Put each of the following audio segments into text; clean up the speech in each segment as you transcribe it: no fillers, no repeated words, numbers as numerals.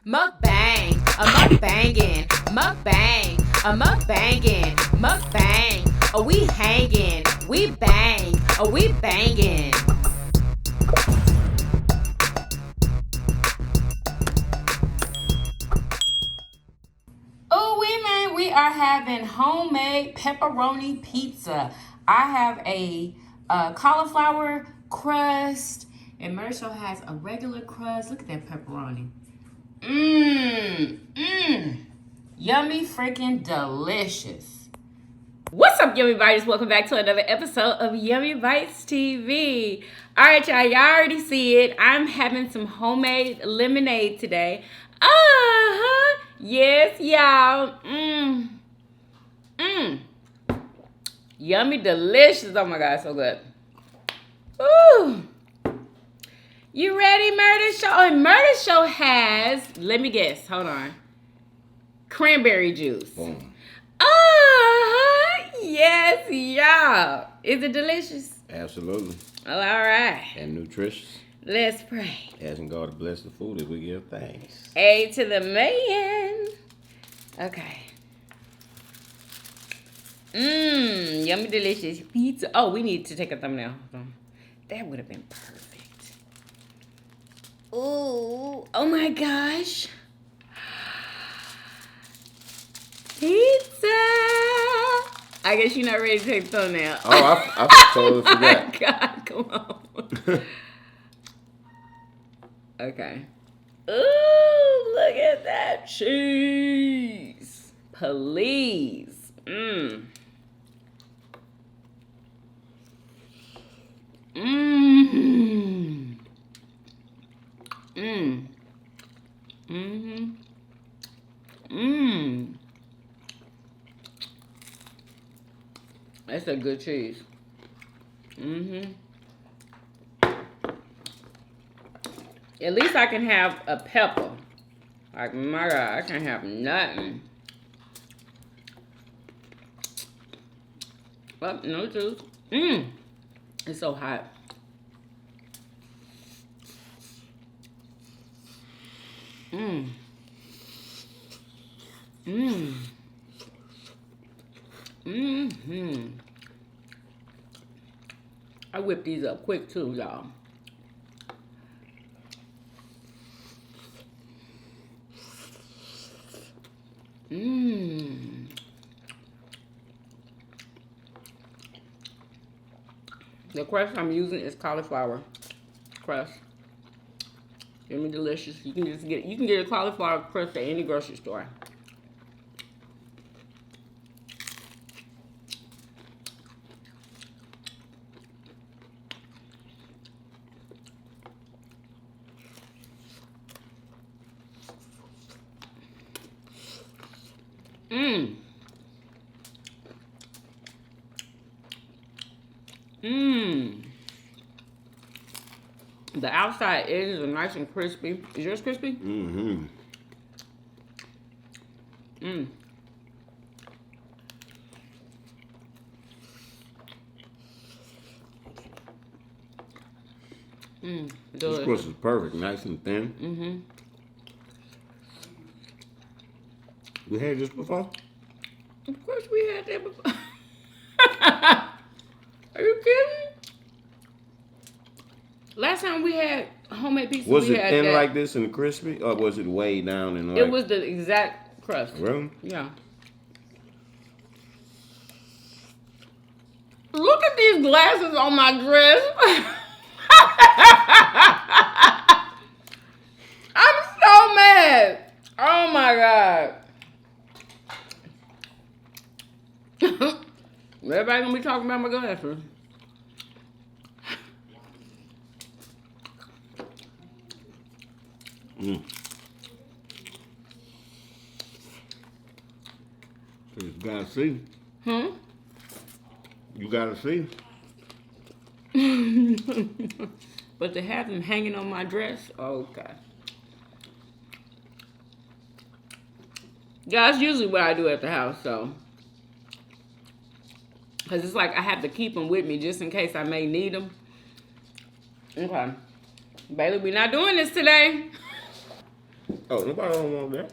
Mukbang, a mukbangin', mukbang, a mukbangin', mukbang. Oh, we hangin', we bang, oh, we bangin'. Oh, we are having homemade pepperoni pizza. I have a cauliflower crust, and Marshall has a regular crust. Look at that pepperoni. Yummy freaking delicious. What's up, Yummy Biters? Welcome back to another episode of Yummybitestv. Alright, y'all already see it. I'm having some homemade lemonade today. Yes, y'all. Yummy delicious. Oh my god, so good. Ooh. You ready, Murder Show? And Murder Show has, let me guess, hold on, cranberry juice. Boom. Yes, y'all. Is it delicious? Absolutely. All right. And nutritious. Let's pray. Asking God to bless the food as we give thanks. A to the man. Okay. Yummy delicious pizza. Oh, we need to take a thumbnail. That would have been perfect. Ooh, oh my gosh. Pizza. I guess you're not ready to take the thumbnail. Oh, I totally forgot. Oh my God, come on. Okay. Ooh, look at that cheese. Please. That's a good cheese. At least I can have a pepper. Like, my God, I can't have nothing. Oh, no juice. It's so hot. I whip these up quick too, y'all. The crust I'm using is cauliflower crust. Yummy delicious. You can get a cauliflower crust at any grocery store. The outside edges are nice and crispy. Is yours crispy? This crust is perfect, nice and thin. We had this before? Of course we had that before. Are you kidding? Last time we had homemade pizza, Was we it had thin that. like this and crispy, or was it way down and like? It was the exact crust. Really? Yeah. Look at these glasses on my dress. I'm so mad. Oh my God. Everybody gonna be talking about my glasses. You gotta see. You gotta see. But to have them hanging on my dress, oh God. Yeah, that's usually what I do at the house, so. Because it's like I have to keep them with me just in case I may need them. Okay. Bailey, we're not doing this today. Oh, nobody don't want that.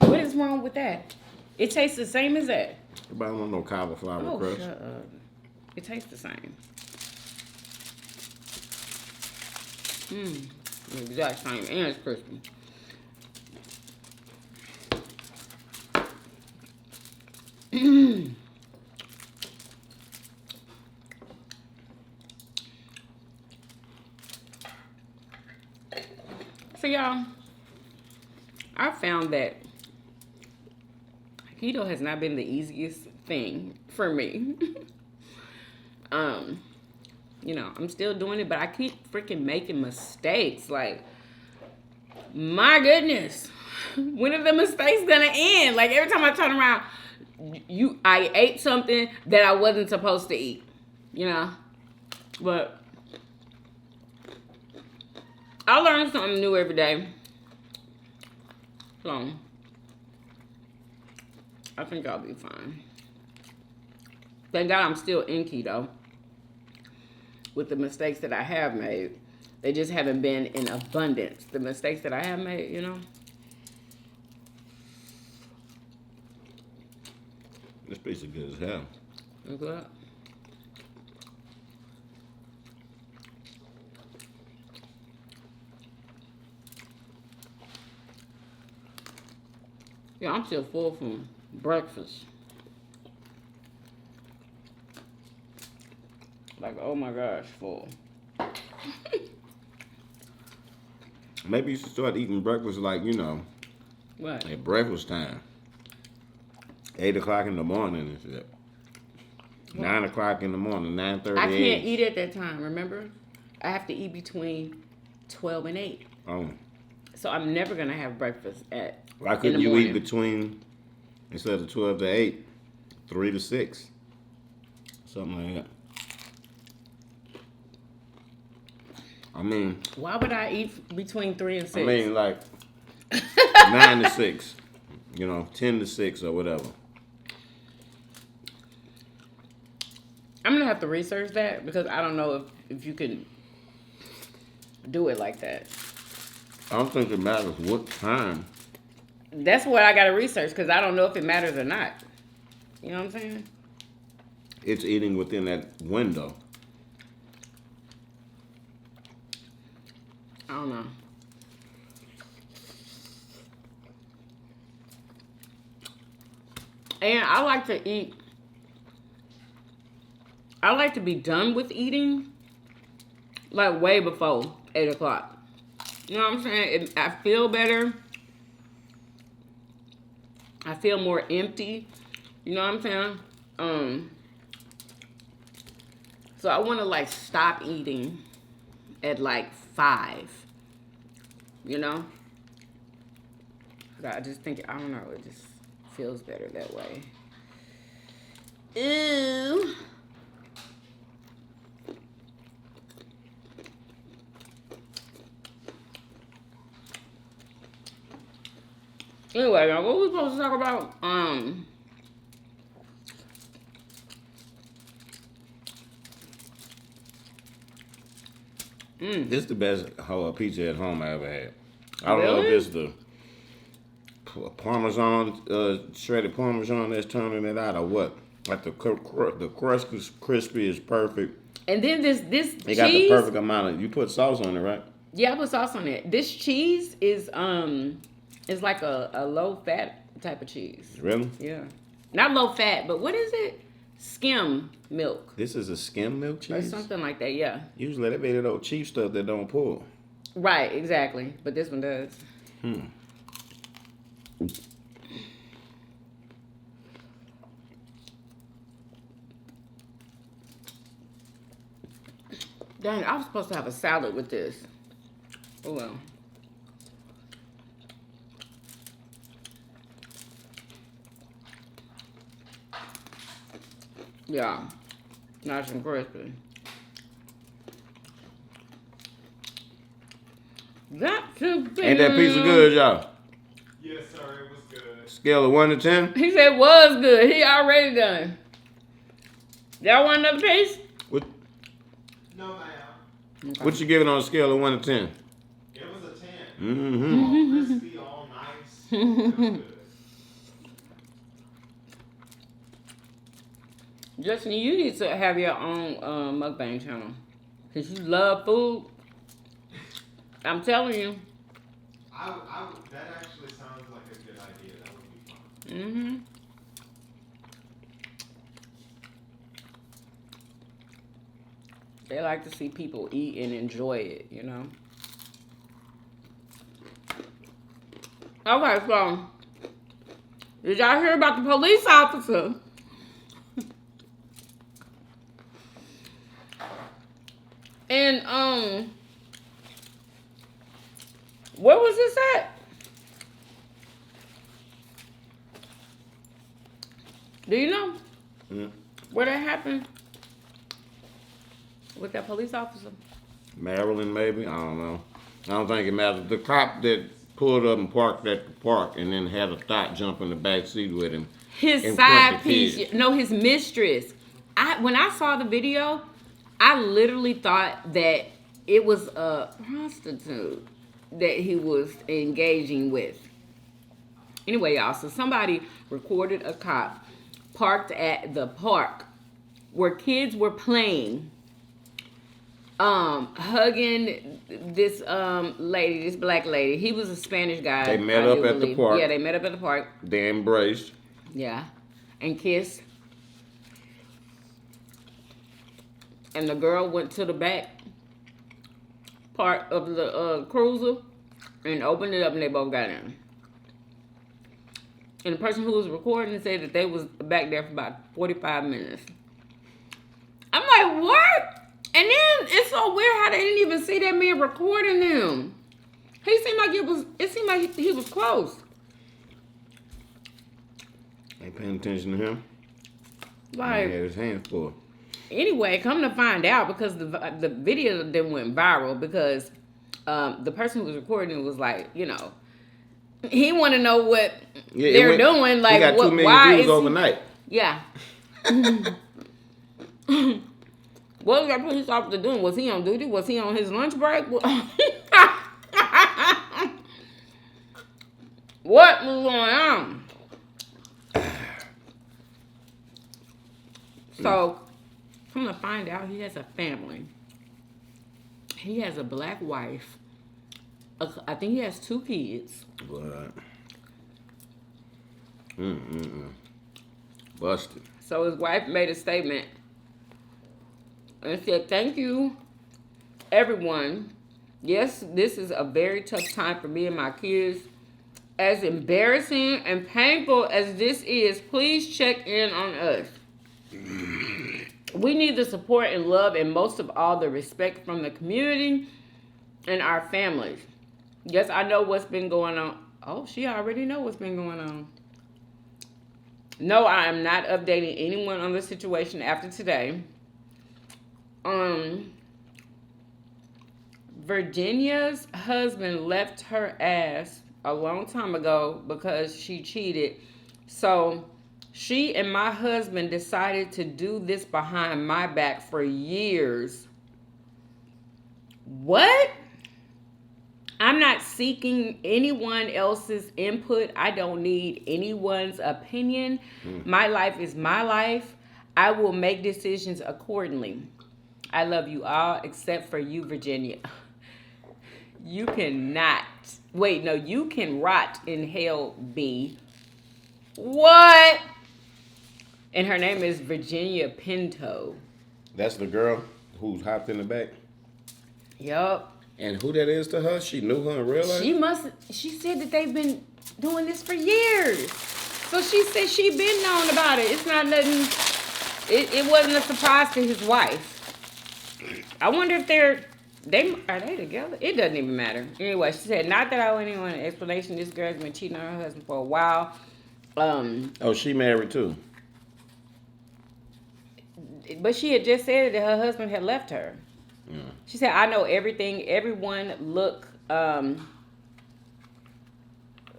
What is wrong with that? It tastes the same as that. Nobody don't want no cauliflower crust. Shut up. It tastes the same. The exact same, and it's crispy. So y'all, I found that keto has not been the easiest thing for me. You know, I'm still doing it, but I keep freaking making mistakes. Like, my goodness, when are the mistakes gonna end? Like, every time I turn around, I ate something that I wasn't supposed to eat, you know? But I learn something new every day. So, I think I'll be fine. Thank God I'm still in keto. With the mistakes that I have made, they just haven't been in abundance. The mistakes that I have made, you know? This piece is good as hell. Look at that. Yeah, I'm still full from breakfast. Like, oh my gosh, full. Maybe you should start eating breakfast like, you know, What? at breakfast time. 8 o'clock in the morning and shit. 9 o'clock in the morning, 9:30. I can't eat at that time, remember? I have to eat between 12 and 8. Oh. So I'm never going to have breakfast at Why couldn't you eat between, instead of 12 to 8, 3 to 6? Something like that. I mean, why would I eat between 3 and 6? I mean, like 9 to 6, you know, 10 to 6 or whatever. I'm going to have to research that because I don't know if you can do it like that. I don't think it matters what time. That's what I got to research because I don't know if it matters or not. You know what I'm saying? It's eating within that window. I don't know. And I like to eat. I like to be done with eating like way before 8 o'clock. You know what I'm saying? I feel better. I feel more empty. You know what I'm saying? So I want to like stop eating at like 5. You know? I just think, I don't know, it just feels better that way. Ooh. Anyway, y'all, what were we supposed to talk about? This is the best pizza at home I ever had. I don't know if it's the Parmesan, shredded Parmesan that's turning it out or what. Like the crust is crispy, is perfect. And then this They cheese. got the perfect amount of, you put sauce on it, right? Yeah, I put sauce on it. This cheese is like a low fat type of cheese. Really? Yeah. Not low fat, but what is it? Skim milk. This is a skim milk Or cheese? something like that, yeah. Usually they made that old cheap stuff that don't pull. Right, exactly. But this one does. Dang, I was supposed to have a salad with this. Oh well. Yeah. Nice and crispy. Got to be. Ain't that pizza good, y'all? Yes, sir. It was good. Scale of 1 to 10? He said was good. He already done. Y'all want another piece? No, ma'am. Okay. What you give it on a scale of 1 to 10? It was a 10. Mm-hmm. Crispy all Justin, you need to have your own mukbang channel. Because you love food. I'm telling you. That actually sounds like a good idea. That would be fun. Mm-hmm. They like to see people eat and enjoy it, you know. Okay, so did y'all hear about the police officer? And where was this at? Do you know where that happened? With that police officer? Maryland, maybe? I don't know. I don't think it matters. The cop that pulled up and parked at the park and then had a thought jump in the back seat with him. His side piece. No, his mistress. When I saw the video, I literally thought that it was a prostitute that he was engaging with. Anyway, y'all, so somebody recorded a cop parked at the park where kids were playing, hugging this lady, this black lady. He was a Spanish guy. They met up at the park. Yeah, they met up at the park. They embraced. Yeah, and kissed. And the girl went to the back part of the cruiser and opened it up, and they both got in. And the person who was recording said that they was back there for about 45 minutes. I'm like, what? And then it's so weird how they didn't even see that man recording them. It seemed like he was close. Ain't paying attention to him. Like, He had his hands full. anyway, come to find out, because the video then went viral, because the person who was recording it was like, you know, he want to know what they're doing. Like, he got 2 million why views is overnight. Yeah. What was that police officer doing? Was he on duty? Was he on his lunch break? What was going on? So, come to find out, he has a family. He has a black wife. I think he has 2 kids. What? Busted. So his wife made a statement and said, "Thank you, everyone. Yes, this is a very tough time for me and my kids. As embarrassing and painful as this is, please check in on us. We need the support and love, and most of all, the respect from the community and our families. Yes, I know what's been going on." Oh, she already know what's been going on. "No, I am not updating anyone on the situation after today. Virginia's husband left her ass a long time ago because she cheated. So she and my husband decided to do this behind my back for years." What? "I'm not seeking anyone else's input. I don't need anyone's opinion. My life is my life. I will make decisions accordingly. I love you all except for you, Virginia. You cannot. Wait, no, you can rot in hell, B." What? And her name is Virginia Pinto. That's the girl who's hopped in the back. Yup. And who that is to her? She knew her in real life? She said that they've been doing this for years. So she said she been known about it. It's not nothing, it wasn't a surprise to his wife. I wonder if are they together? It doesn't even matter. Anyway, she said, "Not that I owe anyone an explanation. This girl's been cheating on her husband for a while." Oh, she married too. But she had just said that her husband had left her. Yeah. She said, "I know everything. Everyone look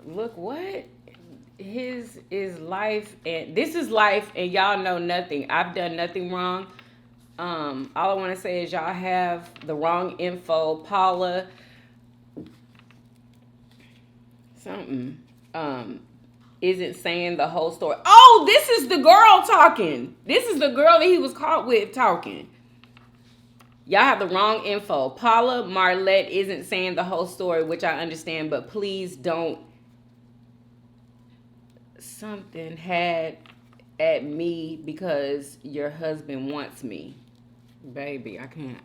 what? His is life, and this is life, and y'all know nothing. I've done nothing wrong. All I want to say is y'all have the wrong info. Paula something. isn't saying the whole story. Oh, this is the girl talking. This is the girl that he was caught with talking. Y'all have the wrong info. Paula Marlette isn't saying the whole story, which I understand, but please don't. Something had at me because your husband wants me. Baby, I can't.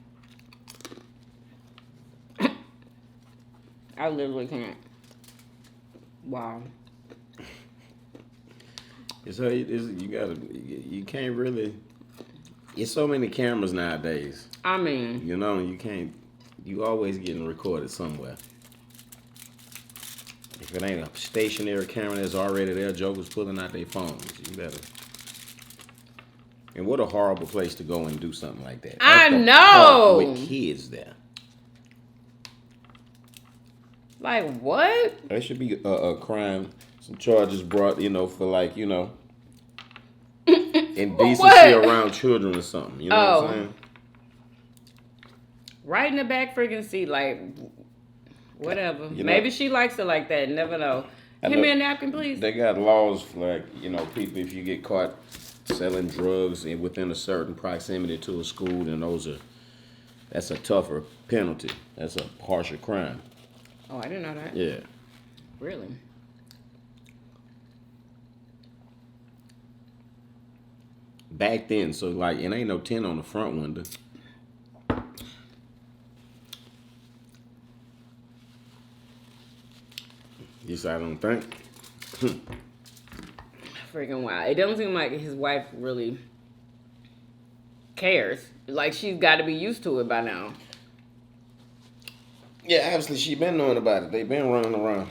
I literally can't. Wow. You can't really. There's so many cameras nowadays. I mean, You know, you always getting recorded somewhere. If it ain't a stationary camera that's already there, jokers pulling out their phones. You better. And what a horrible place to go and do something like that. I At the know. park with kids there. like what? That should be a crime. Some charges brought, for indecency What? around children or something. You know what I'm saying? Right in the back freaking seat, like whatever. You know- Maybe she likes it like that. Never know. Give me a napkin, please. They got laws for people, if you get caught selling drugs within a certain proximity to a school, then that's a tougher penalty. That's a harsher crime. Oh, I didn't know that. Yeah. Really? Back then, so it ain't no 10 on the front window. Yes, I don't think. Freaking wild. It doesn't seem like his wife really cares. Like she's got to be used to it by now. Yeah, obviously she been knowing about it. They been running around.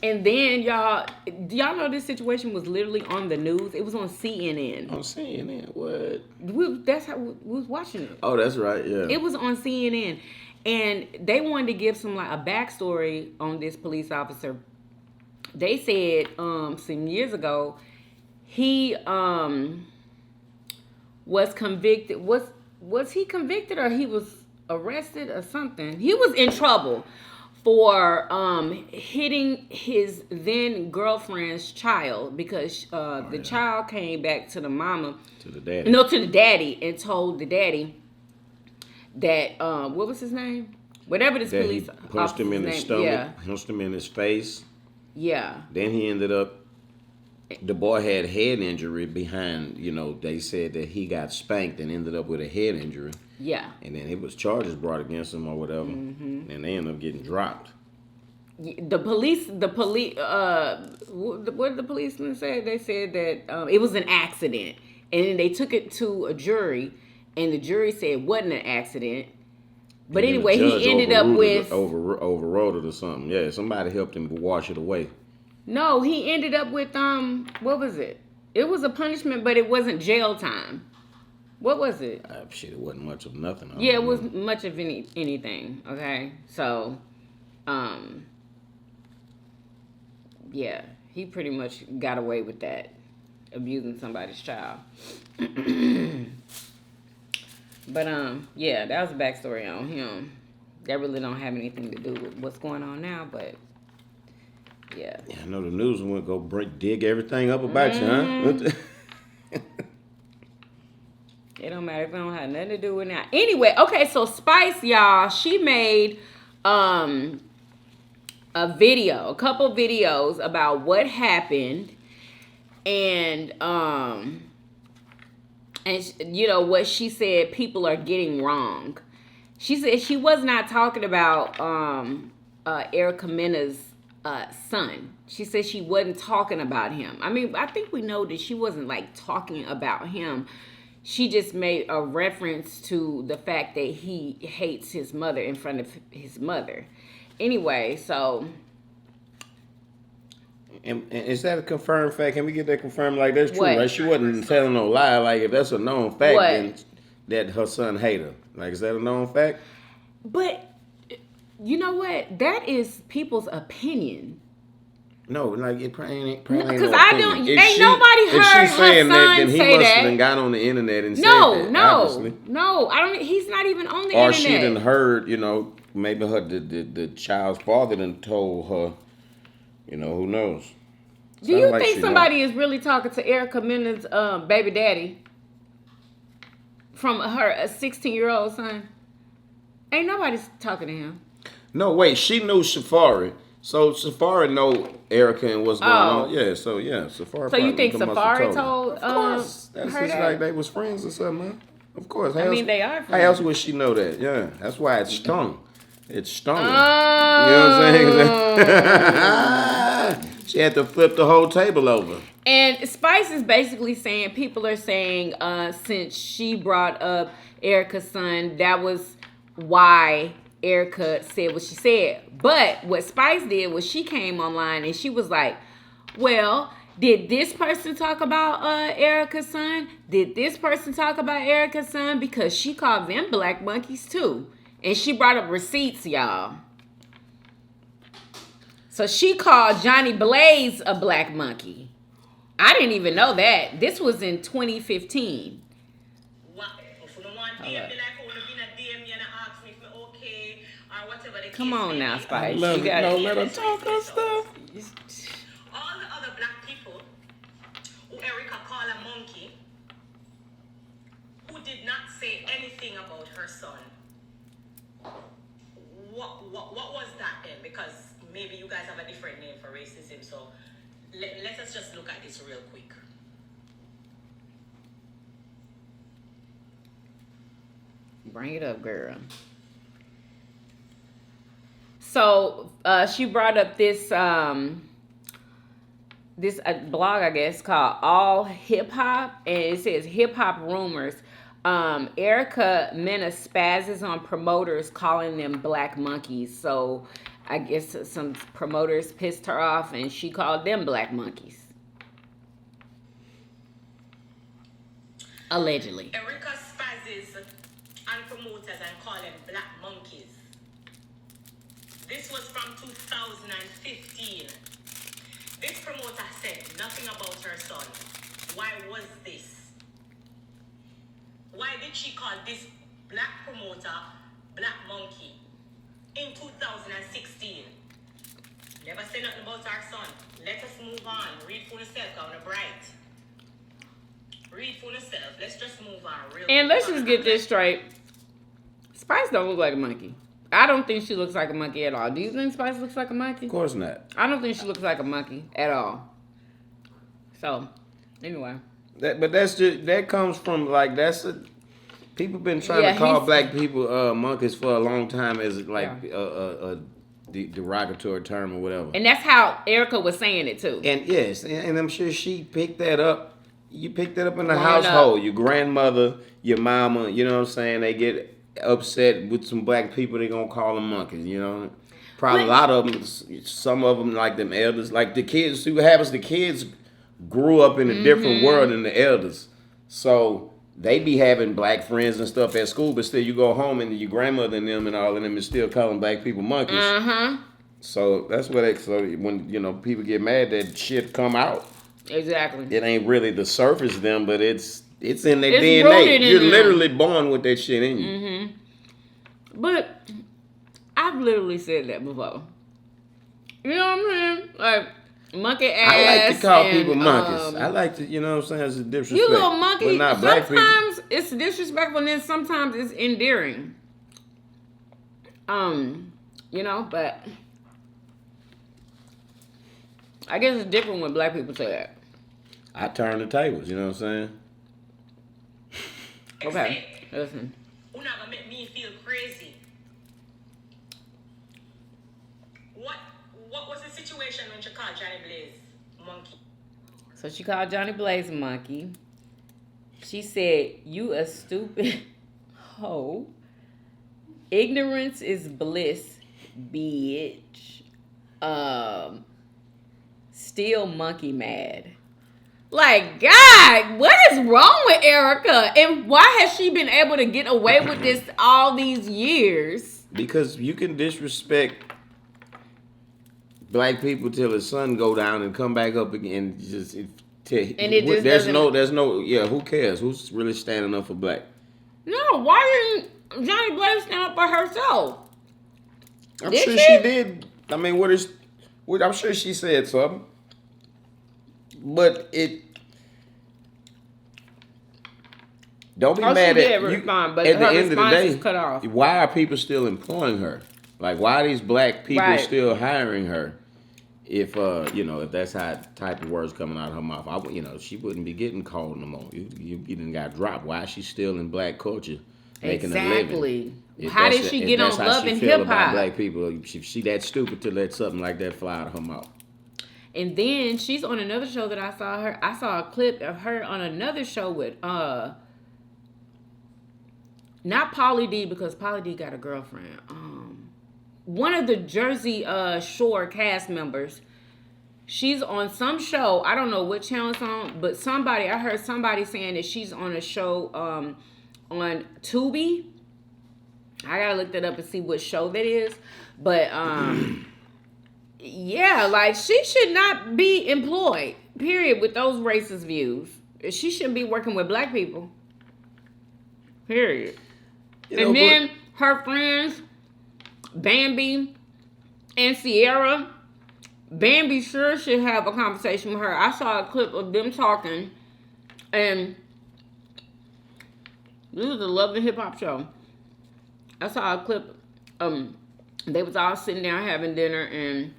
And then do y'all know this situation was literally on the news? It was on CNN. On CNN, what? That's how we was watching it. Oh, that's right, yeah. It was on CNN, and they wanted to give some a backstory on this police officer. They said some years ago he was convicted. Was he convicted or he was arrested or something? He was in trouble for hitting his then girlfriend's child because the child came back to the mama. To the daddy. No, to the daddy, and told the daddy that what was his name? Whatever this That police he punched him in his stomach, Yeah. punched him in his face. Yeah. Then he ended up. The boy had head injury behind. They said that he got spanked and ended up with a head injury. Yeah. And then it was charges brought against him or whatever, and they ended up getting dropped. The police, what did the policeman say? They said that it was an accident, and then they took it to a jury, and the jury said it wasn't an accident. But And then anyway, the judge he ended up with overrode it or something. Yeah, somebody helped him wash it away. No, he ended up with what was it? It was a punishment, but it wasn't jail time. What was it? It wasn't much of nothing. I Yeah, it don't was know. much of anything. Okay, so, yeah, he pretty much got away with that, abusing somebody's child. But yeah, that was the backstory on him. That really don't have anything to do with what's going on now, but yeah. Yeah, I know the news went go dig everything up about you, huh? It don't matter if it don't have nothing to do with that. Anyway, okay, so Spice, y'all, she made a couple videos about what happened, and what she said people are getting wrong. She said she was not talking about Erica Mena's son. She said she wasn't talking about him. I mean, I think we know that she wasn't talking about him. She just made a reference to the fact that he hates his mother in front of his mother. Anyway, so. And is that a confirmed fact? Can we get that confirmed? That's true, What? right? She wasn't telling no lie. If that's a known fact, What? then that her son hate her. Is that a known fact? But you know what? That is people's opinion. No, it probably ain't. Because I don't. Ain't nobody heard her If she's saying that, son then he say must have that. got on the internet and said that. Obviously. No. I don't. He's not even on the Or internet. she done heard, maybe the child's father done told her, who knows. Do you think somebody is really talking to Erica Mena's baby daddy from her 16-year-old son? Ain't nobody's talking to him. No, wait. She knew Safari. So Safari know Erica and what's going on. Yeah, Safari. So you think Safari told Of course. That's her just that? like they was friends or something, man. Of course. I mean, they are friends. How else would she know that? Yeah, that's why it's stung. It's stung. Oh. You know what I'm saying? She had to flip the whole table over. And Spice is basically saying, people are saying, since she brought up Erica's son, that was why Erica said what she said. But what Spice did was she came online and she was like, well, did this person talk about Erica's son? Did this person talk about Erica's son? Because she called them black monkeys too. And she brought up receipts, y'all. So she called Johnny Blaze a black monkey. I didn't even know that. This was in 2015. Come on now, Spice. Let her talk her stuff. All the other black people who Erica called a monkey, who did not say anything about her son. What was that then? Because maybe you guys have a different name for racism, so let us just look at this real quick. Bring it up, girl. So she brought up this this blog, I guess, called All Hip Hop, and it says hip hop rumors. Erica Mena spazzes on promoters calling them black monkeys. So I guess some promoters pissed her off and she called them black monkeys. Allegedly. Erica spazzes on promoters and call them black monkeys. This was from 2015. This promoter said nothing about her son. Why was this? Why did she call this black promoter black monkey in 2016? Never say nothing about our son. Let us move on. Read for yourself, on the bright. Read for yourself. Let's just move on. And let's just get this straight. Spice don't look like a monkey. I don't think she looks like a monkey at all. Do you think Spice looks like a monkey? Of course not. I don't think she looks like a monkey at all. So, anyway. That comes from like people been trying to call black people monkeys for a long time as like a derogatory term or whatever. And that's how Erica was saying it too. And yes, and I'm sure she picked that up. You picked that up in the household. Your grandmother, your mama, you know what I'm saying? They get upset with some black people, they gonna call them monkeys, you know? Probably a lot of them, some of them like them elders, like the kids, see what happens, the kids grew up in a different world than the elders. So they be having black friends and stuff at school, but still you go home and your grandmother and them and all of them is still calling black people monkeys. So that's what when, you know, people get mad, that shit come out. Exactly. It ain't really the surface of them, but it's in their DNA. You're literally born with that shit in you. But I've literally said that before. You know what I'm saying? Like, monkey ass. I like to call people monkeys. I like to, you know what I'm saying, it's a disrespect. You little monkey. But not black people. Sometimes it's disrespectful and then sometimes it's endearing. You know, but I guess it's different when black people say that. I turn the tables, you know what I'm saying? Okay, listen. Who not gonna make me feel crazy? What was the situation when she called Johnny Blaze monkey? So she called Johnny Blaze a monkey. She said, "You a stupid hoe. Ignorance is bliss, bitch. Still monkey mad." Like, God, what is wrong with Erica? And why has she been able to get away with this all these years? Because you can disrespect black people till the sun go down and come back up again. There's no, who cares? Who's really standing up for black? No, why didn't Johnny Blaze stand up for herself? I'm sure she did. I mean, I'm sure she said something. But it. Don't be Oh, mad she at did you. respond, but at the her end of the response day, is cut off. why are people still employing her? Like, why are these black people Right. still hiring her? If if that's how type of words coming out of her mouth, she wouldn't be getting called no more. You didn't got dropped. Why is she still in black culture making a living? Exactly. If How did that's- she if get that's on how Love she and feel Hip about Hop? black people? She that stupid to let something like that fly out of her mouth. And then she's on another show that I saw her. I saw a clip of her on another show with not Pauly D, because Pauly D got a girlfriend. One of the Jersey Shore cast members. She's on some show. I don't know what channel it's on, but I heard somebody saying that she's on a show on Tubi. I gotta look that up and see what show that is. But yeah, like she should not be employed, period, with those racist views. She shouldn't be working with black people. Period. And then her friends, Bambi and Sierra, Bambi sure should have a conversation with her. I saw a clip of them talking, and this is the Love and Hip Hop show. I saw a clip. They was all sitting down having dinner, and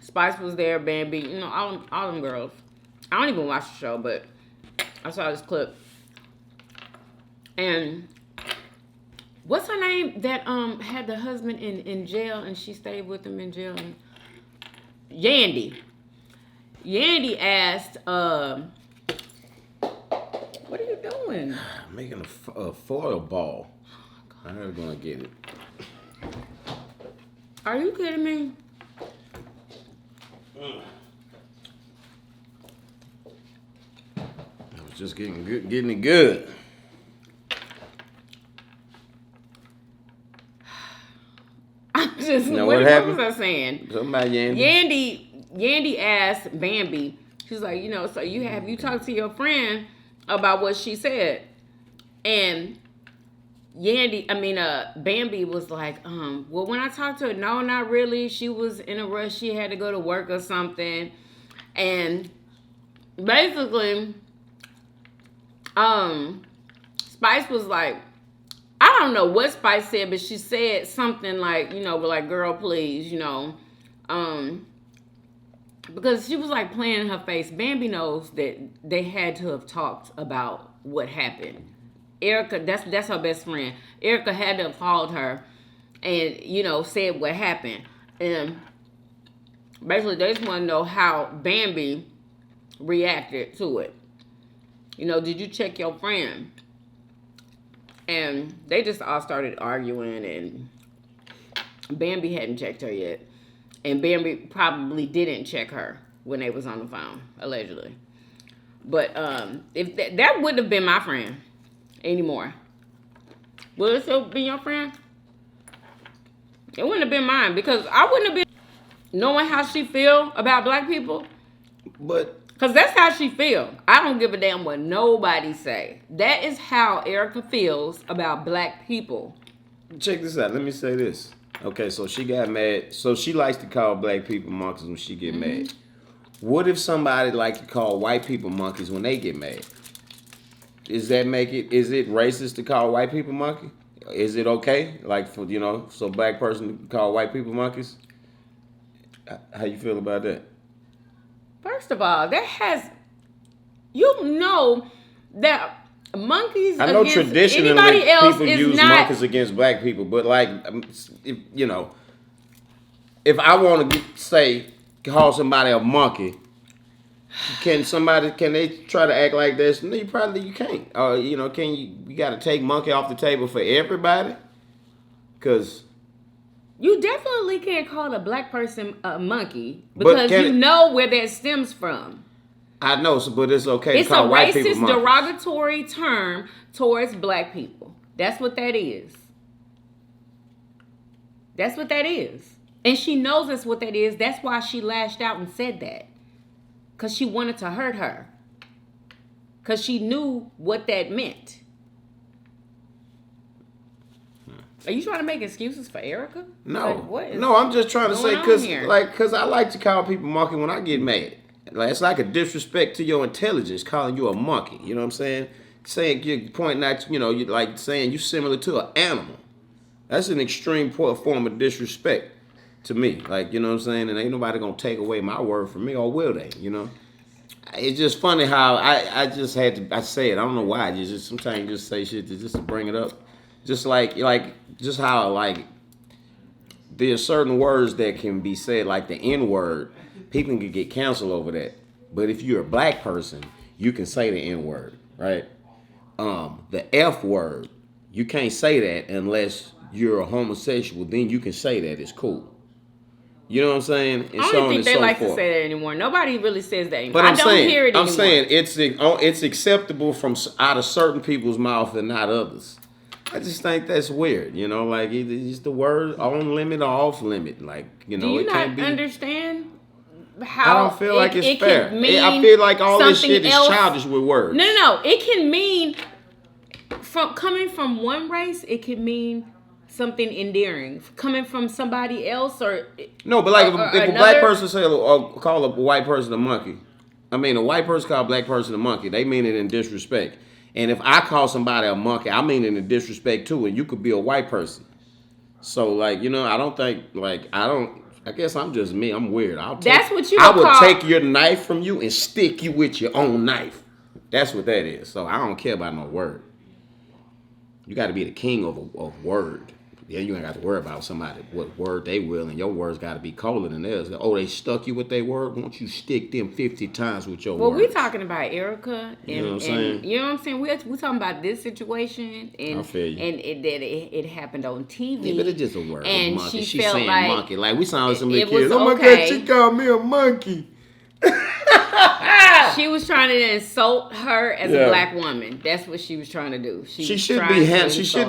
Spice was there, Bambi, all them girls. I don't even watch the show, but I saw this clip. And what's her name that had the husband in jail, and she stayed with him in jail? Yandy. Yandy asked, what are you doing? I'm making a foil ball. I'm never gonna get it. Are you kidding me? I was just getting it good. I'm just, Now, what what happened? was I saying? Something about Yandy. Yandy asked Bambi, she's like, so you talked to your friend about what she said? And Bambi was like, well, when I talked to her, no, not really. She was in a rush. She had to go to work or something. And basically, Spice was like, I don't know what Spice said, but she said something like, like, girl, please, because she was like playing in her face. Bambi knows that they had to have talked about what happened. Erica, that's her best friend. Erica had to have called her and, said what happened. And basically they just want to know how Bambi reacted to it. Did you check your friend? And they just all started arguing, and Bambi hadn't checked her yet. And Bambi probably didn't check her when they was on the phone, allegedly. But if that wouldn't have been my friend anymore. Would it still be your friend? It wouldn't have been mine, because I wouldn't have been knowing how she feel about black people. But because that's how she feel. I don't give a damn what nobody say. That is how Erica feels about black people. check this out. Let me say this. Okay, so she got mad. So she likes to call black people monkeys when she get mad. What if somebody like to call white people monkeys when they get mad? Is it racist to call white people monkey? Is it okay? Like, for so black person to call white people monkeys? How you feel about that? First of all, that has, that monkeys I know against traditionally anybody else people is use not. monkeys against black people, but like, if I want to call somebody a monkey, can they try to act like this? No, you can't. You got to take monkey off the table for everybody? Because You definitely can't call a black person a monkey, because you know where that stems from. I know, but it's okay It's to call a white people racist, monkeys. derogatory term towards black people. That's what that is. That's what that is. And she knows that's what that is. That's why she lashed out and said that. Because she wanted to hurt her. Because she knew what that meant. Are you trying to make excuses for No. Erica? Like, what is No, I'm just trying to say, going on here? because I like to call people monkey when I get mad. Like, it's like a disrespect to your intelligence, calling you a monkey. You know what I'm saying? Saying you're pointing at, you like saying you similar to an animal. That's an extreme form of disrespect to me. Like, you know what I'm saying? And ain't nobody gonna take away my word from me, or will they? It's just funny how I just had to, I say it. I don't know why. You just sometimes you just say shit just to bring it up. Just like just how like there's certain words that can be said, like the N word. People can get canceled over that. But if you're a black person, you can say the N word, right? The F word, you can't say that unless you're a homosexual. Then you can say that. It's cool. You know what I'm saying? And I don't think they like to say that anymore. Nobody really says that anymore. I don't hear it anymore. I'm saying it's acceptable from out of certain people's mouth and not others. I just think that's weird. Like it's the word on limit or off limit. Like, do you it not can't be. Understand how I don't feel like it's fair. I feel like all this shit is childish with words. No. It can mean coming from one race. It can mean something endearing. Coming from somebody else, or no, but like if a black person say or call a white person a monkey, I mean a white person call a black person a monkey, they mean it in disrespect. And if I call somebody a monkey, I mean it in disrespect too. And you could be a white person. So like I don't think I guess I'm just me. I'm weird. I would take your knife from you and stick you with your own knife. That's what that is. So I don't care about no word. You got to be the king of word. Yeah, you ain't got to worry about somebody what word they will, and your words got to be colder than theirs. Oh, they stuck you with their word. Won't you stick them 50 times with your words? Well, we talking about Erica, and you know what I'm saying? You know what I'm saying? We talking about this situation, and I feel you. And it happened on TV. Yeah, but it's just a word. And monkey. she felt saying like monkey. Like we sound like some little kids. Okay. Oh my God, she called me a monkey. She was trying to insult her as a black woman. That's what she was trying to do. She should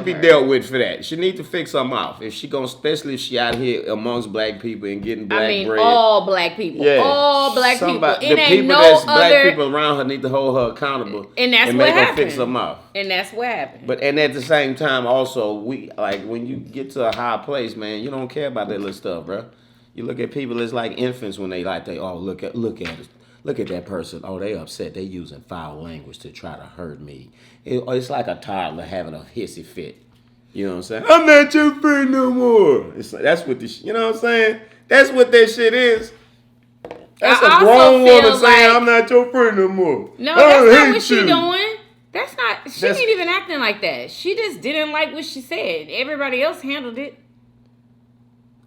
be dealt with for that. She need to fix her mouth. If she gonna, especially if she out here amongst black people and getting black bread. All black people. Yeah. All black people. The people that's black people around her need to hold her accountable. And that's what make happened. her fix her mouth. And that's what happened. But at the same time, also when you get to a high place, man, you don't care about that little stuff, bro. You look at people as like infants when look at us. Look at that person. Oh, they upset. They using foul language to try to hurt me. It's like a toddler having a hissy fit. You know what I'm saying? I'm not your friend no more. It's like, that's what you know what I'm saying? That's what that shit is. That's a grown woman saying, I'm not your friend no more. No, that's not what she doing. That's not. She ain't even acting like that. She just didn't like what she said. Everybody else handled it.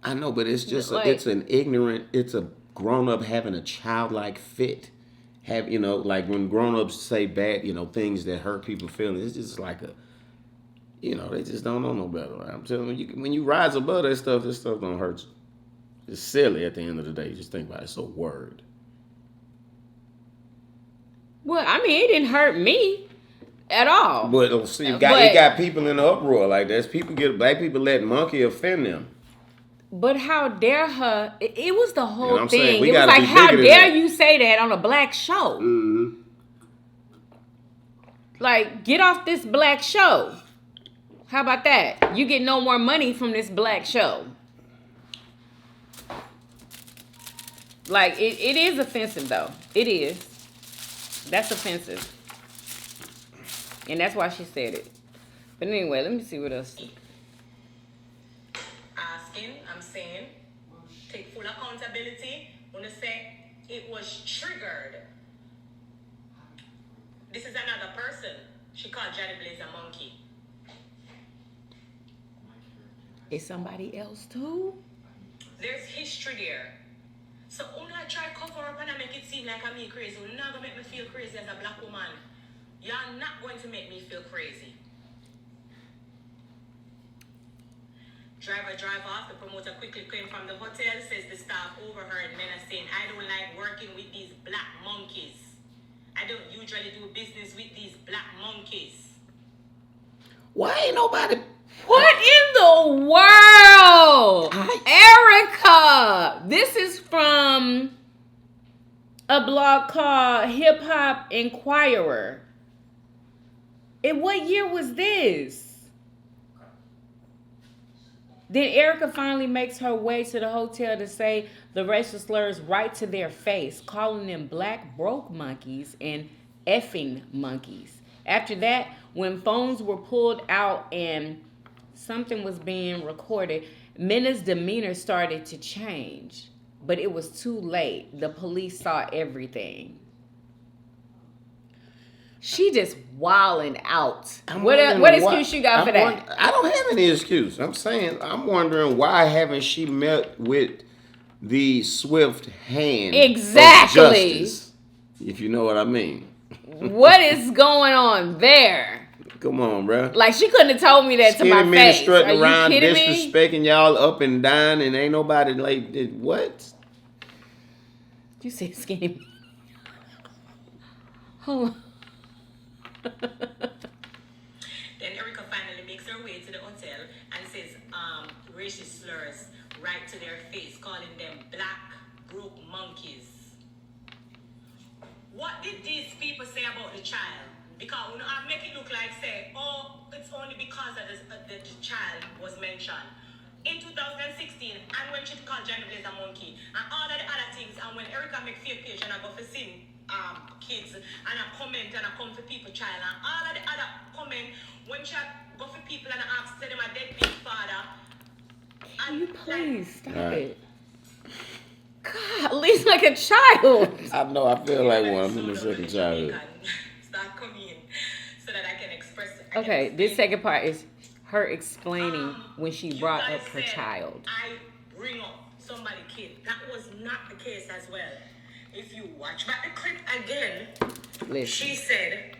I know, but it's just it's a grown up having a childlike fit. Like when grown ups say bad, things that hurt people feelings, it's just like they just don't know no better. I'm telling you, when you rise above this stuff don't hurt you. It's silly at the end of the day. Just think about it. It's a word. Well, I mean, it didn't hurt me at all. But see, it got people in the uproar. Like black people let monkey offend them. But how dare her? It was the whole thing. It was like, how dare you say that on a black show? Mm-hmm. Like, get off this black show. How about that? You get no more money from this black show. Like, it is offensive, though. It is. That's offensive. And that's why she said it. But anyway, let me see what else. I'm saying, take full accountability. When I say it was triggered. This is another person. She called Johnny Blaze a monkey. Is somebody else too? There's history there. So when I try to cover up and I make it seem like I'm crazy, you're not going to make me feel crazy as a black woman. You're not going to make me feel crazy. Driver drive off. The promoter quickly came from the hotel. Says the staff overheard men are saying, I don't like working with these black monkeys. I don't usually do business with these black monkeys. Why ain't nobody... What in the world? Erica! This is from a blog called Hip Hop Inquirer. And what year was this? Then Erica finally makes her way to the hotel to say the racial slurs right to their face, calling them black broke monkeys and effing monkeys. After that, when phones were pulled out and something was being recorded, Minna's demeanor started to change. But it was too late. The police saw everything. She just wilding out. What excuse you got for that? I don't have any excuse. I'm wondering why haven't she met with the swift hand Exactly. of justice, if you know what I mean. What is going on there? Come on, bro. Like, she couldn't have told me that to my face. Strutting Are around, you kidding me? disrespecting y'all up and down, and ain't nobody like what? You said skinny. Hold on. Then Erica finally makes her way to the hotel and says racist slurs right to their face, calling them black broke monkeys. What did these people say about the child? Because when I make it look like say, oh, it's only because of the child was mentioned. In 2016, and when she called Johnny Blaze a monkey, and all of the other things, and when Erica make fake page and I go for sin kids, and I comment and I come for people child, and all of the other comment, when she go for people and I ask them a deadbeat father. Can you please stop Right. it? God, at least like a child. I know. I feel like one. I'm in the second childhood. Start coming in so that I can express. Okay, this second part is her explaining when she You brought guys up her said child. I bring up somebody kid. That was not the case as well. If you watch back the clip again, Listen. she said,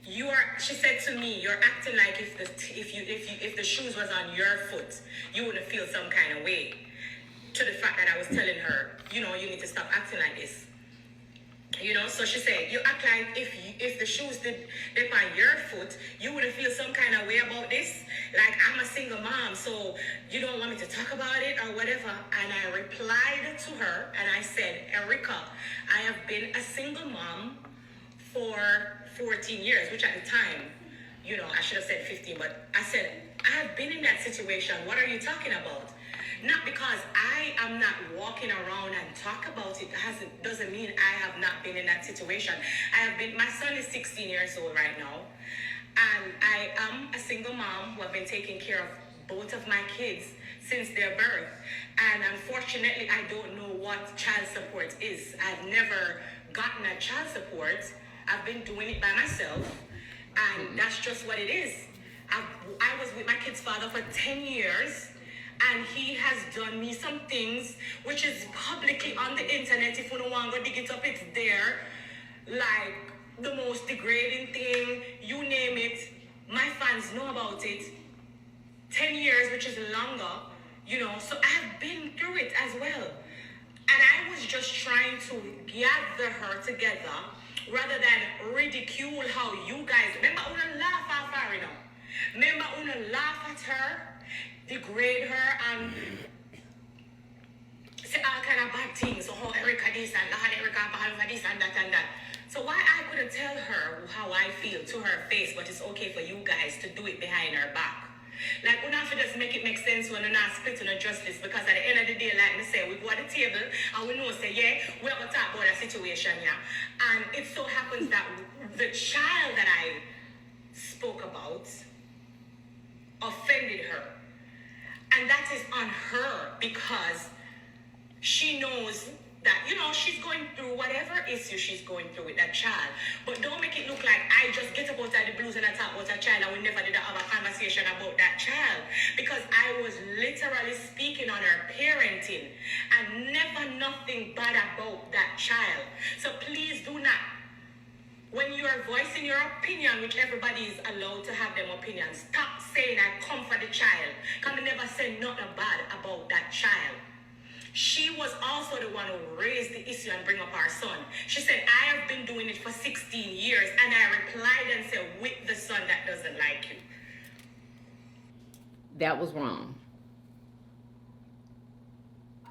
she said to me, you're acting like if the shoes was on your foot, you wouldn't feel some kind of way. To the fact that I was telling her, you need to stop acting like this. So she said, you act like if the shoes did on your foot, you wouldn't feel some kind of way about this. Like, I'm a single mom, so you don't want me to talk about it or whatever. And I replied to her and I said, Erica, I have been a single mom for 14 years, which at the time, I should have said 15, but I said, I have been in that situation. What are you talking about? Not because I am not walking around and talk about it doesn't mean I have not been in that situation. My son is 16 years old right now, and I am a single mom who have been taking care of both of my kids since their birth. And unfortunately, I don't know what child support is. I've never gotten a child support. I've been doing it by myself, and that's just what it is. I was with my kid's father for 10 years. And he has done me some things which is publicly on the internet. If you don't want to go dig it up, it's there. Like the most degrading thing, you name it. My fans know about it. 10 years, which is longer, so I've been through it as well. And I was just trying to gather her together rather than ridicule how you guys, remember, una laugh at her, Remember, una laugh at her, degrade her, and say all kind of bad things. So how Erica this and that, Erica bad for this and that. So why I couldn't tell her how I feel to her face, but it's okay for you guys to do it behind her back. Like, we have to just make it make sense when we're not splitting the justice, because at the end of the day, like me say, we go at the table and we know, say, yeah, we're going to talk about a situation, yeah. And it so happens that the child that I spoke about offended her. And that is on her, because she knows that, she's going through whatever issue she's going through with that child. But don't make it look like I just get up out of the blues and I talk about a child and we never did have a conversation about that child. Because I was literally speaking on her parenting and never nothing bad about that child. So please do not, when you are voicing your opinion, which everybody is allowed to have them opinions, stop saying I come for the child. Because I never said nothing bad about that child. She was also the one who raised the issue and bring up our son. She said, I have been doing it for 16 years. And I replied and said, with the son that doesn't like you. That was wrong.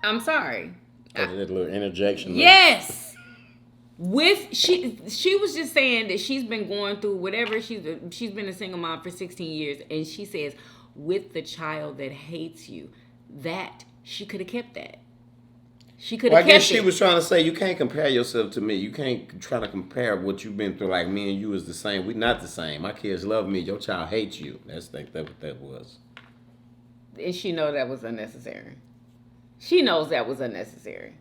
I'm sorry. That little interjection. Yes. She was just saying that she's been going through whatever, she's been a single mom for 16 years, and she says with the child that hates you, that she could have kept that. She could have I guess kept she it. was trying to say you can't compare yourself to me. You can't try to compare what you've been through. Like me and you is the same. We not the same. My kids love me. Your child hates you. That's what that was. And she knows that was unnecessary. She knows that was unnecessary.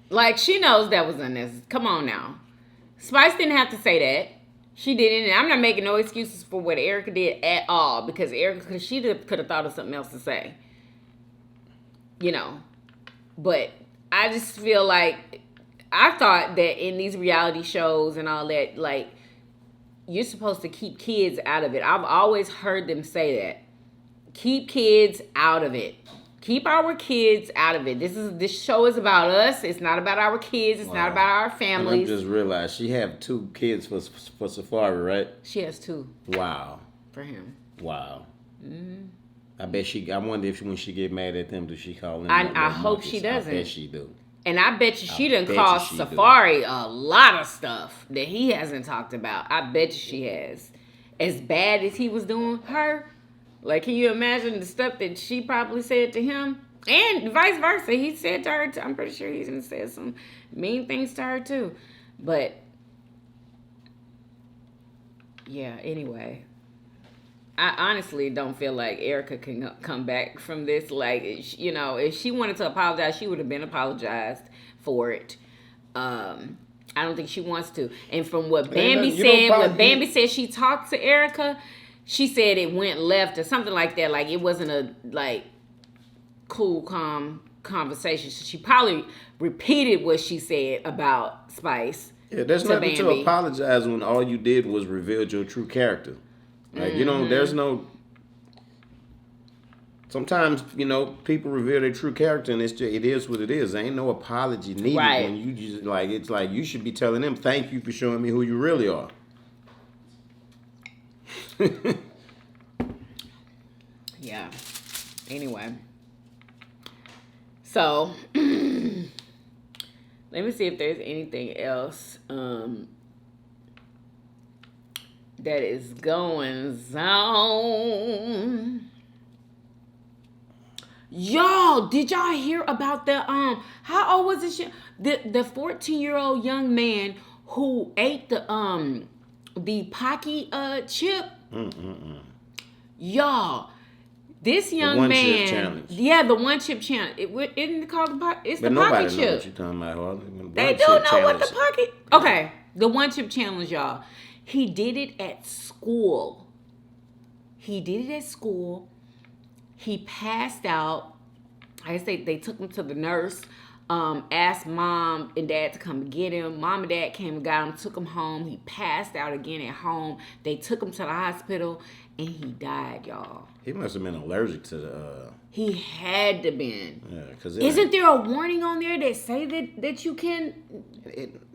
Like, she knows that was unnecessary. Come on now. Spice didn't have to say that. She didn't. And I'm not making no excuses for what Erica did at all. Because she could have thought of something else to say. You know. But I just feel like, I thought that in these reality shows and all that, like, you're supposed to keep kids out of it. I've always heard them say that. Keep kids out of it. Keep our kids out of it. This show is about us. It's not about our kids. It's not about our families. And I just realized she have 2 kids for Safari, right? She has 2. Wow. For him. Wow. Mm-hmm. I wonder if when she get mad at them, does she call them? I hope she doesn't. I bet she do. And I bet you she done cost Safari a lot of stuff that he hasn't talked about. I bet you she has. As bad as he was doing her. Like, can you imagine the stuff that she probably said to him? And vice versa. He said to her, I'm pretty sure he's going to say some mean things to her, too. But, yeah, anyway. I honestly don't feel like Erica can come back from this. Like, you know, if she wanted to apologize, she would have been apologized for it. I don't think she wants to. And from what Bambi said, when Bambi said she talked to Erica, she said it went left or something like that. Like, it wasn't a, like, cool, calm conversation. So she probably repeated what she said about Spice. Yeah, there's nothing to apologize when all you did was reveal your true character. Like, you know, there's no... Sometimes, you know, people reveal their true character and it is what it is. There ain't no apology needed when you just, like, it's like you should be telling them, thank you for showing me who you really are. Yeah. Anyway. So, let me see if there's anything else that is going on. Y'all, did y'all hear about the how old was this? The 14-year-old young man who ate the Pocky chip? Y'all, this young man, the 1 chip challenge. Isn't it called the Pocky? It's the Pocky chip. Know what you're talking about. They don't know what the Pocky. Okay, the 1 chip challenge, y'all. He did it at school. He passed out. I guess they took him to the nurse. Asked mom and dad to come get him. Mom and dad came and got him, took him home. He passed out again at home. They took him to the hospital, and he died, y'all. He must have been allergic to the... He had to been. Yeah, because... Isn't there a warning on there that say that you can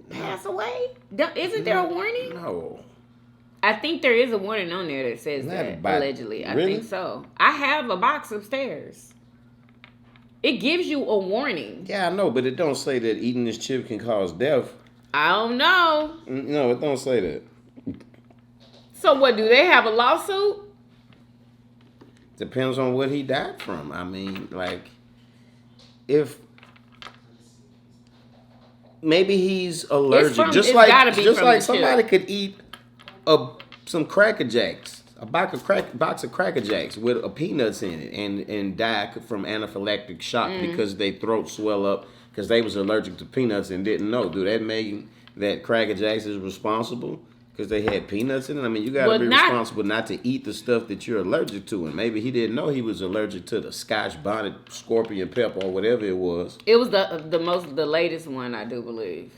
pass away? Isn't there a warning? No. I think there is a warning on there that says that, allegedly. I think so. I have a box upstairs. It gives you a warning. Yeah, I know, but it don't say that eating this chip can cause death. I don't know. No, it don't say that. So what, do they have a lawsuit? Depends on what he died from. I mean, like, if maybe he's allergic, just like somebody could eat some Cracker Jacks, a box of Cracker Jacks with peanuts in it, and die from anaphylactic shock because their throat swell up because they was allergic to peanuts and didn't know. Do that make that Cracker Jacks is responsible because they had peanuts in it? I mean, you got to be responsible not to eat the stuff that you're allergic to. And maybe he didn't know he was allergic to the Scotch bonnet scorpion pepper or whatever it was. It was the latest one, I do believe.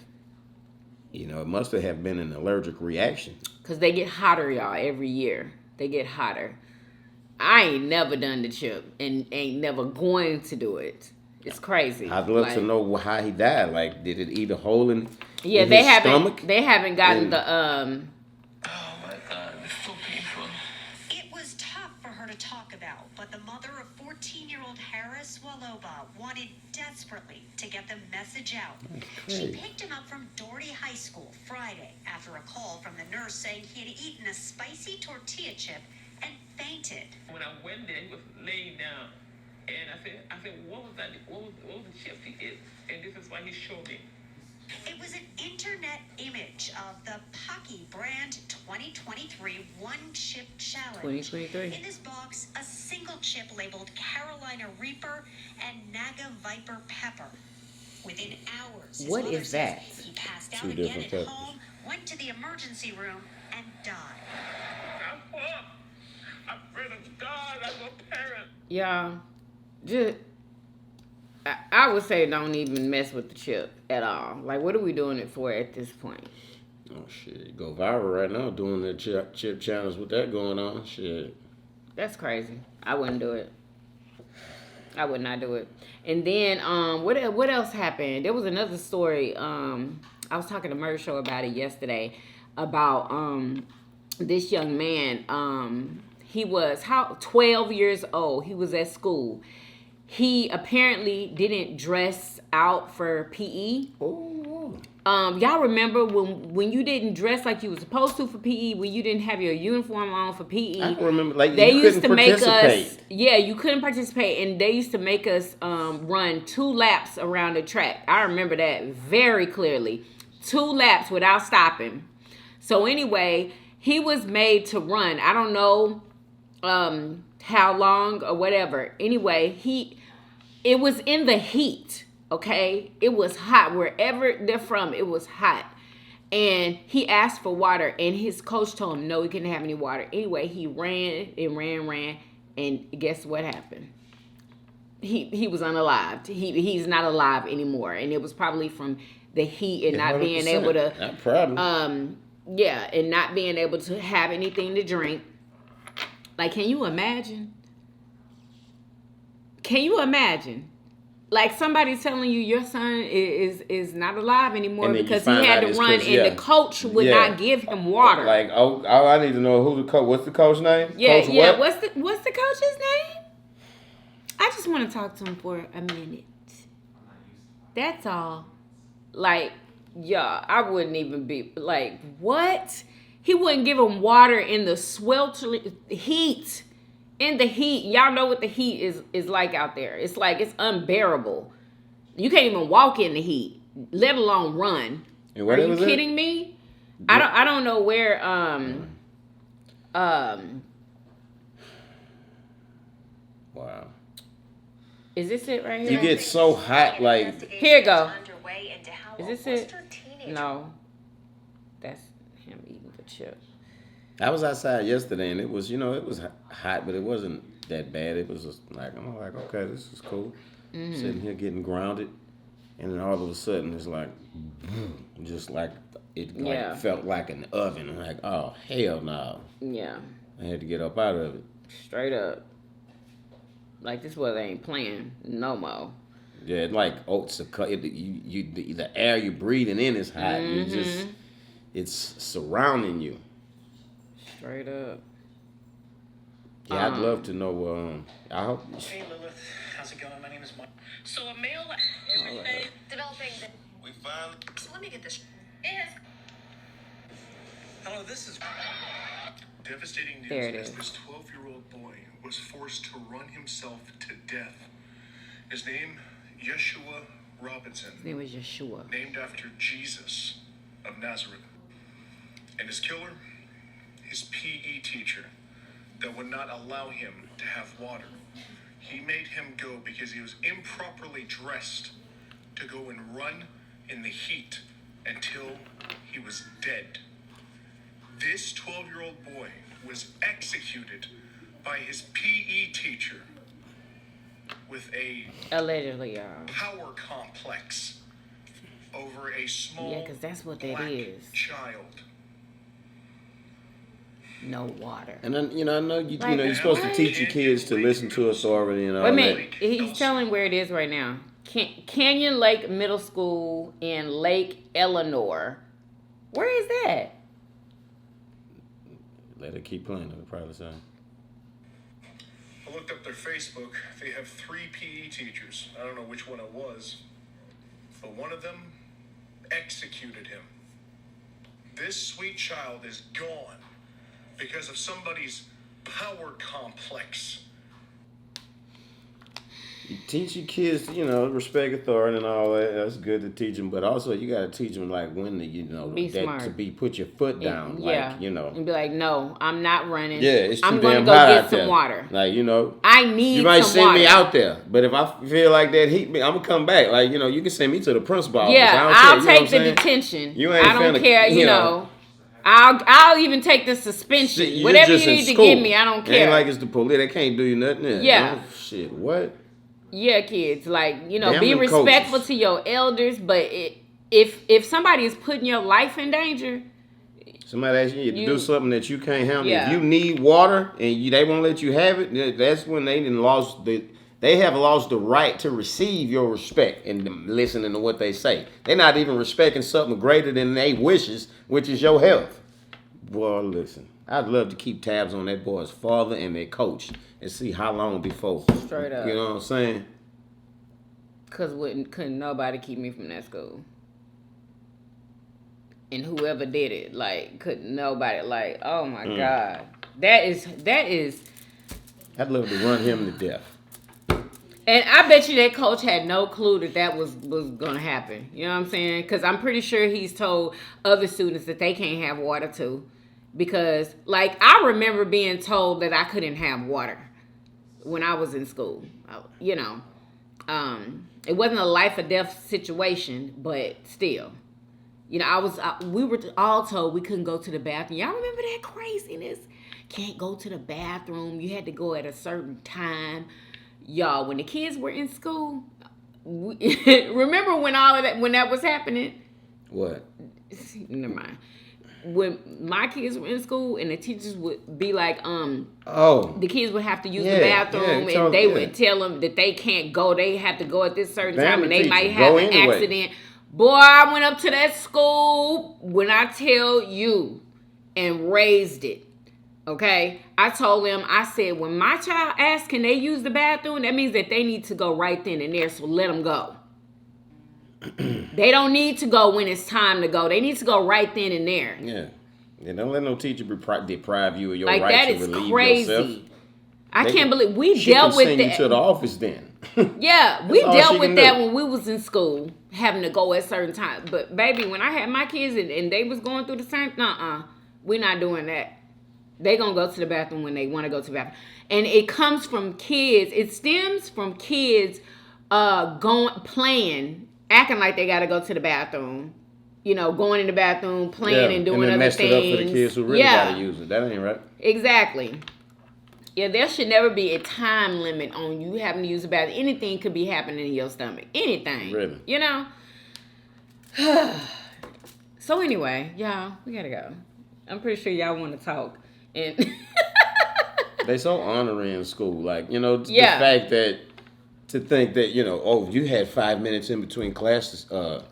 You know, it must have been an allergic reaction. Because they get hotter, y'all, every year. They get hotter. I ain't never done the chip and ain't never going to do it. It's crazy. I'd love to know how he died. Like, did it eat a hole in his stomach? They haven't gotten the Oh my God, it's so painful. It was tough for her to talk about, but the mother of 14-year-old Harris Waloba wanted desperately to get the message out. She picked him up from Doherty High School Friday after a call from the nurse saying he had eaten a spicy tortilla chip and fainted. When I went there, he was laying down. And I said, what was that? What was the chips he ate? And this is why he showed me. It was an internet image of the Pocky brand 2023 One Chip Challenge. 2023. In this box, a single chip labeled Carolina Reaper and Naga Viper Pepper. Within hours, his What mother is says that? he passed out Two again different at peppers. home, went to the emergency room, and died. I'm poor. I'm afraid of God as a parent. Y'all, just I would say don't even mess with the chip at all. Like, what are we doing it for at this point? Oh shit, go viral right now doing the chip challenge with that going on. Shit. That's crazy. I wouldn't do it. I would not do it. And then what else happened? There was another story. I was talking to Merch Show about it yesterday about this young man. He was 12 years old. He was at school. He apparently didn't dress out for PE. Oh. Y'all remember when you didn't dress like you were supposed to for PE, when you didn't have your uniform on for PE? I can remember, like, they you used couldn't to make participate. us, yeah, you couldn't participate, and they used to make us run 2 laps around the track. I remember that very clearly. 2 laps without stopping. So anyway, he was made to run. I don't know how long or whatever. Anyway, it was in the heat. Okay, it was hot. Wherever they're from, it was hot. And he asked for water, and his coach told him no, he couldn't have any water. Anyway, he ran and ran, and guess what happened? He was unalived. He's not alive anymore, and it was probably from the heat and not being 100%. able to. Not problem. Yeah, and not being able to have anything to drink. Like, can you imagine? Can you imagine? Like, somebody telling you your son is not alive anymore And then because you he find had out to it's run 'cause, and yeah. the coach would Yeah. not give him water. Like, oh, I need to know who the coach. What's the coach name? yeah, Coach yeah. What? What's the coach's name? I just want to talk to him for a minute. That's all. Like, yeah, I wouldn't even be like, what? He wouldn't give him water in the sweltering heat. In the heat, y'all know what the heat is like out there. It's like, it's unbearable. You can't even walk in the heat, let alone run. And what Are you was it? kidding me? I don't know where Wow. is this it right here? You get so hot, like, Here you go. Underway into how Is a this it? Western teenager No. That's him eating the chip. I was outside yesterday, and it was, it was hot, but it wasn't that bad. It was just like, I'm like, okay, this is cool. Sitting here getting grounded, and then all of a sudden, it's like, just like, it like Yeah. felt like an oven. I'm like, oh, hell no. Yeah. I had to get up out of it. Straight up. Like, this weather ain't playing no more. Yeah, it like oats. The air you're breathing in is hot. You just, it's surrounding you. Straight up. Yeah, I'd love to know. I hope. Hey Lilith, how's it going? My name is Mike. So a male every day developing the We finally. So let me get this. is Hello, this is devastating news. There it as is. This 12-year-old boy was forced to run himself to death. His name, Yeshua Robinson, His name was Yeshua. named after Jesus of Nazareth. And his killer, his PE teacher, that would not allow him to have water. He made him go because he was improperly dressed to go and run in the heat until he was dead. This 12-year-old boy was executed by his PE teacher with a Allegedly, y'all. power complex over a small Yeah, 'cause that's what that black is. child. No water. And then, I know Like, you're supposed to what? teach your kids to listen to authority and all Wait a that. minute. He's telling where it is right now. Canyon Lake Middle School in Lake Eleanor. Where is that? Let it keep playing. It'll probably sound. I looked up their Facebook. They have 3 PE teachers. I don't know which one it was, but one of them executed him. This sweet child is gone because of somebody's power complex. You teach your kids, respect authority and all that. That's good to teach them, but also you got to teach them like when to, Be smart. put your foot down, and be like, no, I'm not running. Yeah, it's too I'm damn go hot get out some there. water. Like I need. You might some send water. me out there, but if I feel like that heat, I'm gonna come back. Like you can send me to the principal office. Yeah, I'll take the detention. You ain't I don't finna, care. You know. I'll even take the suspension. Whatever you need to give me, I don't care. Ain't like it's the police. They can't do you nothing. Yeah. Oh, shit. What? Yeah, kids. Like, be Damn respectful coaches. to your elders. But if somebody is putting your life in danger, somebody asks you to do something that you can't handle. Yeah. If you need water and they won't let you have it, that's when they have lost the right to receive your respect and listening to what they say. They're not even respecting something greater than their wishes, which is your health. Boy, listen. I'd love to keep tabs on that boy's father and their coach and see how long before. Straight up. You know what I'm saying? Because couldn't nobody keep me from that school. And whoever did it, like, couldn't nobody, like, oh my God. That is. I'd love to run him to death. And I bet you that coach had no clue that was going to happen. You know what I'm saying? Because I'm pretty sure he's told other students that they can't have water too. Because, like, I remember being told that I couldn't have water when I was in school. It wasn't a life or death situation, but still. We were all told we couldn't go to the bathroom. Y'all remember that craziness? Can't go to the bathroom. You had to go at a certain time. Y'all, when the kids were in school, remember when that was happening? What? Never mind. When my kids were in school and the teachers would be like, the kids would have to use the bathroom and they would tell them that they can't go. They have to go at this certain time and they might have an accident. Boy, I went up to that school when I tell you and raised it. Okay? I told them, I said, when my child asks, can they use the bathroom? That means that they need to go right then and there, so let them go. They don't need to go when it's time to go. They need to go right then and there. Yeah. And don't let no teacher deprive you of your like, right that to is relieve crazy. yourself. I can't believe we she dealt can with send that. you to the office then. Yeah, we all dealt she with can that do. when we was in school, having to go at certain times. But baby, when I had my kids and they was going through the same, we're not doing that. They gonna go to the bathroom when they want to go to the bathroom, and it comes from kids. It stems from kids, playing, acting like they gotta go to the bathroom. Going in the bathroom, playing and doing and then other messed things. it up for the kids who really gotta use it. That ain't right. Exactly. Yeah, there should never be a time limit on you having to use the bathroom. Anything could be happening in your stomach. Anything. Really? So anyway, y'all, we gotta go. I'm pretty sure y'all want to talk. And they so honoring in school. Like, the fact that, to think that, you had 5 minutes in between classes to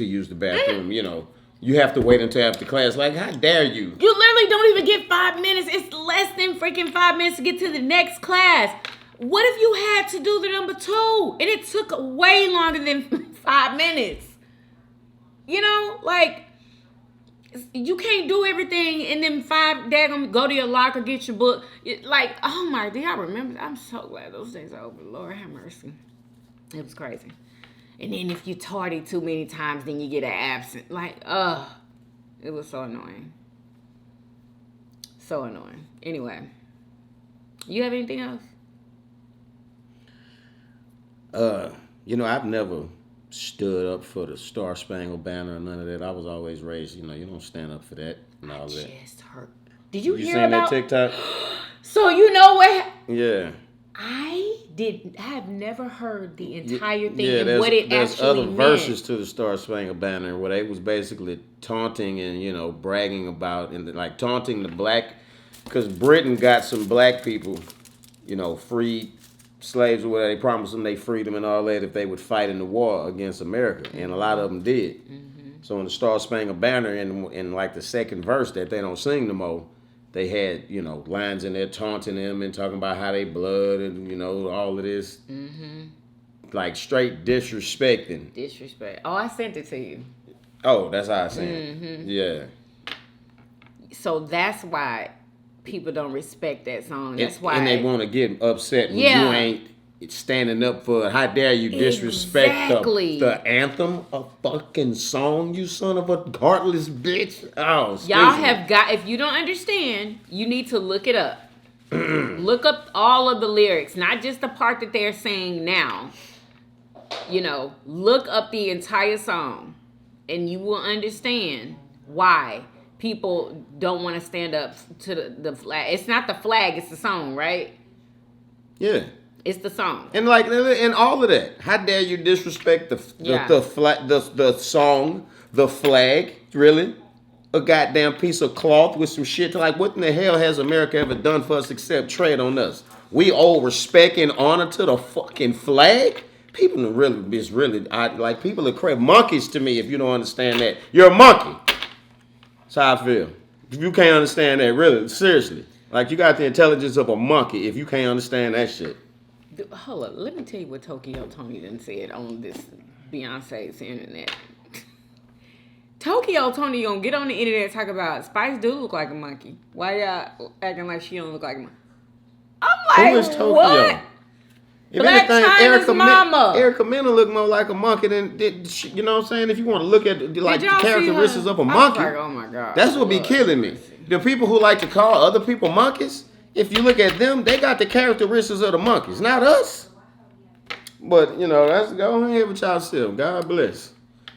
use the bathroom, you have to wait until after class. Like, how dare you? You literally don't even get 5 minutes. It's less than freaking 5 minutes to get to the next class. What if you had to do the number 2 and it took way longer than 5 minutes? Like, you can't do everything and then 5 daggum go to your locker, get your book. Like, oh my, do y'all remember? I'm so glad those days are over. Lord have mercy. It was crazy. And then if you tardy too many times, then you get an absent. Like, it was so annoying. So annoying. Anyway, you have anything else? I've never stood up for the Star Spangled Banner or none of that. I was always raised, you don't stand up for that and all that. Just heard. Did you hear seen about that TikTok? So you know what? Yeah. I have never heard the entire thing and and what it there's actually other meant. verses to the Star Spangled Banner where they was basically taunting and bragging about and like taunting the black, because Britain got some black people, freed slaves or whatever. They promised them they freed them and all that if they would fight in the war against America, and a lot of them did. Mm-hmm. So in the Star Spangled Banner, in like the second verse that they don't sing no more, they had, lines in there taunting them and talking about how they blood and, all of this. Mm-hmm. Like straight disrespecting. Disrespect. Oh, I sent it to you. Oh, that's how I sent it. Yeah. So that's why people don't respect that song. That's why. And they want to get upset when Yeah. you ain't standing up for how dare you disrespect Exactly. the anthem, a fucking song, you son of a heartless bitch. Oh, excuse Y'all me. have got, if you don't understand, you need to look it up. Look up all of the lyrics, not just the part that they're saying now. You know, look up the entire song and you will understand why people don't want to stand up to the flag. It's not the flag, it's the song, right? Yeah. It's the song. And like, and all of that. How dare you disrespect the song, the flag? Really? A goddamn piece of cloth with some shit. Like, what in the hell has America ever done for us except tread on us? We owe respect and honor to the fucking flag. People are like people are crap monkeys to me. If you don't understand that, you're a monkey. That's how I feel. If you can't understand that, really, seriously, like you got the intelligence of a monkey. If you can't understand that shit. Hold up, let me tell you what Tokyo Tony done said on this Beyonce's internet. Tokyo Tony gonna get on the internet and talk about Spice do look like a monkey. Why y'all acting like she don't look like a monkey? I'm like, Who is Tokyo? what? If Black China's mama. Erica Mena look more like a monkey than you know what I'm saying. If you want to look at like the y'all see characteristics her? of a I was monkey, like, oh my God, that's what be Lord. killing me. The people who like to call other people monkeys, if you look at them, they got the characteristics of the monkeys, not us. But you know, that's go ahead with yourself. God bless.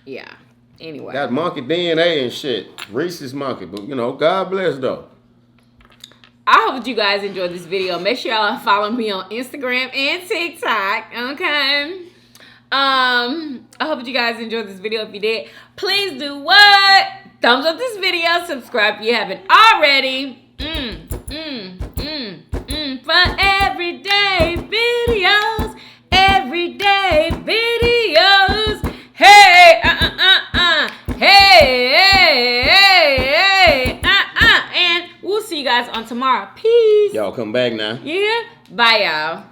Yeah. Anyway. Got monkey DNA and shit. Reese's monkey, but you know, God bless though. I hope you guys enjoyed this video. Make sure y'all follow me on Instagram and TikTok. Okay. I hope you guys enjoyed this video. If you did, please do what? Thumbs up this video. Subscribe if you haven't already. For everyday videos. Everyday videos. Hey, hey, and we'll see you guys on tomorrow. Peace. Y'all come back now. Yeah. Bye, y'all.